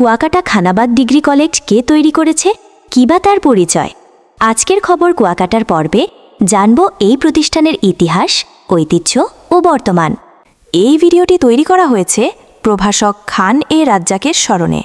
Kuakata খানাবাদ degree college কে তৈরি করেছে, কী বা তার পরিচয়? আজকের খবর কুয়াকাটার পর্বে জানব এই প্রতিষ্ঠানের ইতিহাস, ঐতিহ্য ও বর্তমান। এই ভিডিওটি তৈরি করা হয়েছে প্রভাষক খান এ রাজ্জাকের স্মরণে।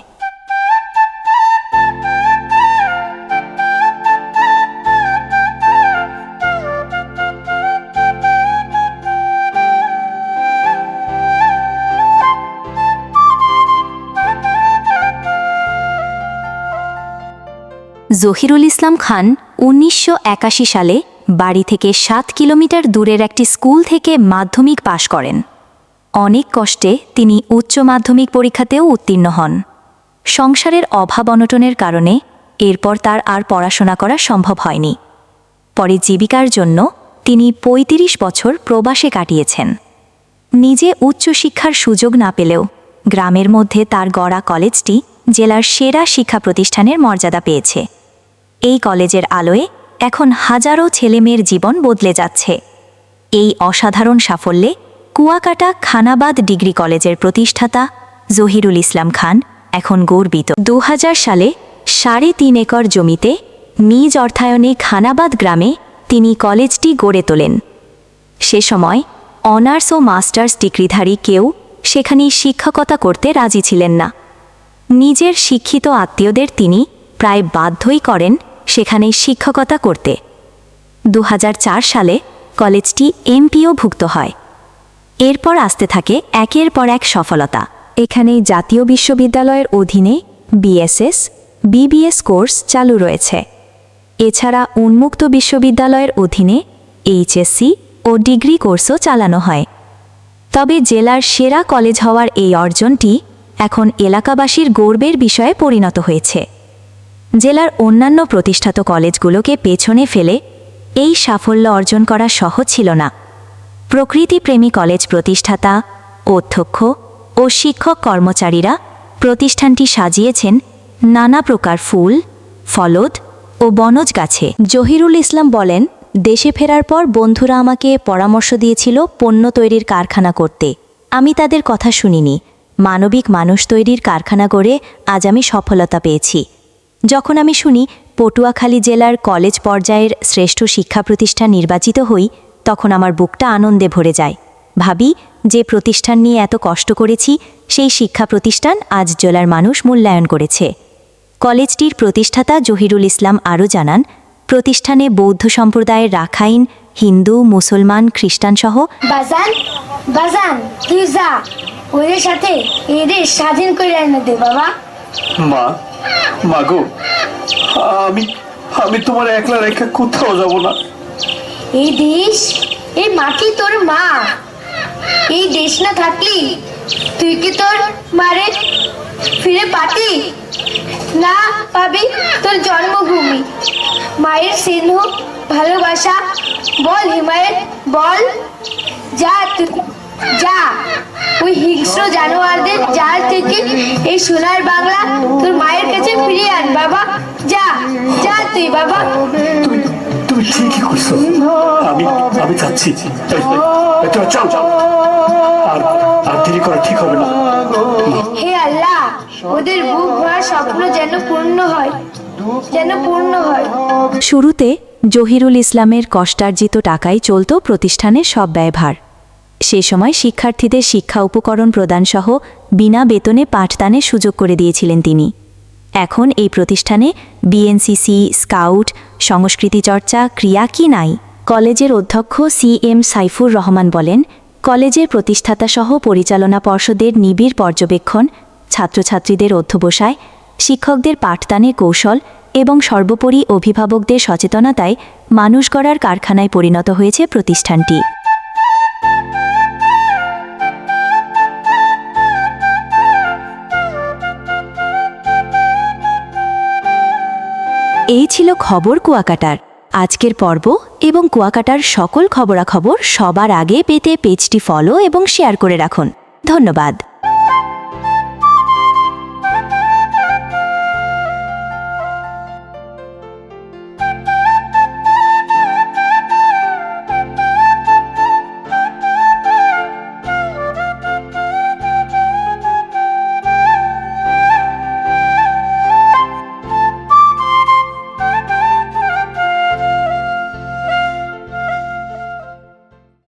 জহিরুল ইসলাম খান ১৯৮১ সালে বাড়ি থেকে ৭ কিলোমিটার দূরের একটি স্কুল থেকে মাধ্যমিক পাশ করেন। অনেক কষ্টে তিনি উচ্চ মাধ্যমিক পরীক্ষাতেও উত্তীর্ণ হন। সংসারের অভাব অনটনের কারণে এরপর তার আর পড়াশোনা করা সম্ভব হয়নি। পরে জীবিকার জন্য তিনি ৩৫ বছর প্রবাসে কাটিয়েছেন। নিজে উচ্চশিক্ষার সুযোগ না পেলেও গ্রামের মধ্যে তার গড়া কলেজটি জেলার সেরা শিক্ষা প্রতিষ্ঠানের মর্যাদা পেয়েছে। এই কলেজের আলোয় এখন হাজারো ছেলেমেয়ের জীবন বদলে যাচ্ছে। এই অসাধারণ সাফল্যে কুয়াকাটা খানাবাদ ডিগ্রি কলেজের প্রতিষ্ঠাতা জহিরুল ইসলাম খান এখন গর্বিত। ২০০০ সালে ৩.৫ একর জমিতে নিজ অর্থায়নে খানাবাদ গ্রামে তিনি কলেজটি গড়ে তোলেন। সে সময় অনার্স ও মাস্টার্স ডিগ্রিধারী কেউ সেখানে শিক্ষকতা করতে রাজি ছিলেন না। নিজের শিক্ষিত আত্মীয়দের তিনি প্রায় বাধ্যই করেন সেখানে শিক্ষকতা করতে। ২০০৪ সালে কলেজটি এমপিওভুক্ত হয়। এরপর আসতে থাকে একের পর এক সফলতা। এখানে জাতীয় বিশ্ববিদ্যালয়ের অধীনে বিএসএস, বিবিএস কোর্স চালু রয়েছে। এছাড়া উন্মুক্ত বিশ্ববিদ্যালয়ের অধীনে এইচএসসি ও ডিগ্রি কোর্সও চালানো হয়। তবে জেলার সেরা কলেজ হওয়ার এই অর্জনটি এখন এলাকাবাসীর গর্বের বিষয়ে পরিণত হয়েছে। জেলার অন্যান্য প্রতিষ্ঠিত কলেজগুলোকে পেছনে ফেলে এই সাফল্য অর্জন করা সহজ ছিল না। প্রকৃতিপ্রেমী কলেজ প্রতিষ্ঠাতা, অধ্যক্ষ ও শিক্ষক কর্মচারীরা প্রতিষ্ঠানটি সাজিয়েছেন নানা প্রকার ফুল, ফলদ ও বনজ গাছে। জহিরুল ইসলাম বলেন, দেশে ফেরার পর বন্ধুরা আমাকে পরামর্শ দিয়েছিল পণ্য তৈরির কারখানা করতে। আমি তাদের কথা শুনিনি। মানবিক মানুষ তৈরির কারখানা গড়ে আজ আমি সফলতা পেয়েছি। যখন আমি শুনি পটুয়াখালী জেলার কলেজ পর্যায়ের শ্রেষ্ঠ শিক্ষা প্রতিষ্ঠান নির্বাচিত হই, তখন আমার বুকটা আনন্দে ভরে যায়। ভাবি, যে প্রতিষ্ঠান নিয়ে এত কষ্ট করেছি সেই শিক্ষা প্রতিষ্ঠান আজ জেলার মানুষ মূল্যায়ন করেছে। কলেজটির প্রতিষ্ঠাতা জহিরুল ইসলাম আরও জানান, প্রতিষ্ঠানে বৌদ্ধ সম্প্রদায়ের রাখাইন, হিন্দু, মুসলমান, খ্রিস্টানসহ বাজান তুই যা ওদের সাথে এদের স্বাধীন করে এনে দে বাবা। মা গো, আমি তোমার একলা রেখা কোথাও যাব না। এই দেশ, এই মাটি তোর মা। এই দেশ না থাকলি তুই কি তোর মারে ফিরে পাতি না পাবি তোর জন্মভূমি। মায়ের স্নেহ ভালোবাসা বল হিমায়ত বল। যা ওই হিংস্র জানোয়ারদের জাল থেকে এই সোনার বাংলা তোর মায়ের কাছে ফিরিয়ে আন বাবা। যা তুই বাবা। তুমি ঠিকই করছো। আমি যাচ্ছি। চল, আর দেরি করা ঠিক হবে না। হে আল্লাহ, ওদের বুক ভরা স্বপ্ন যেন পূর্ণ হয়। শুরুতে জহিরুল ইসলামের কষ্টার্জিত টাকায় চলত প্রতিষ্ঠানের সব ব্যয়ভার। সে সময় শিক্ষার্থীদের শিক্ষা উপকরণ প্রদানসহ বিনা বেতনে পাঠদানের সুযোগ করে দিয়েছিলেন তিনি। এখন এই প্রতিষ্ঠানে বিএনসিসি, স্কাউট, সংস্কৃতি চর্চা, ক্রিয়া কি নাই। কলেজের অধ্যক্ষ CM সাইফুর রহমান বলেন, কলেজের প্রতিষ্ঠাতাসহ পরিচালনা পর্ষদের নিবিড় পর্যবেক্ষণ, ছাত্রছাত্রীদের অধ্যবসায়, শিক্ষকদের পাঠদানের কৌশল এবং সর্বোপরি অভিভাবকদের সচেতনতায় মানুষ গড়ার কারখানায় পরিণত হয়েছে প্রতিষ্ঠানটি। এই ছিল খবর কুয়াকাটার আজকের পর্ব, এবং কুয়াকাটার সকল খবরাখবর সবার আগে পেতে পেজটি ফলো এবং শেয়ার করে রাখুন। ধন্যবাদ।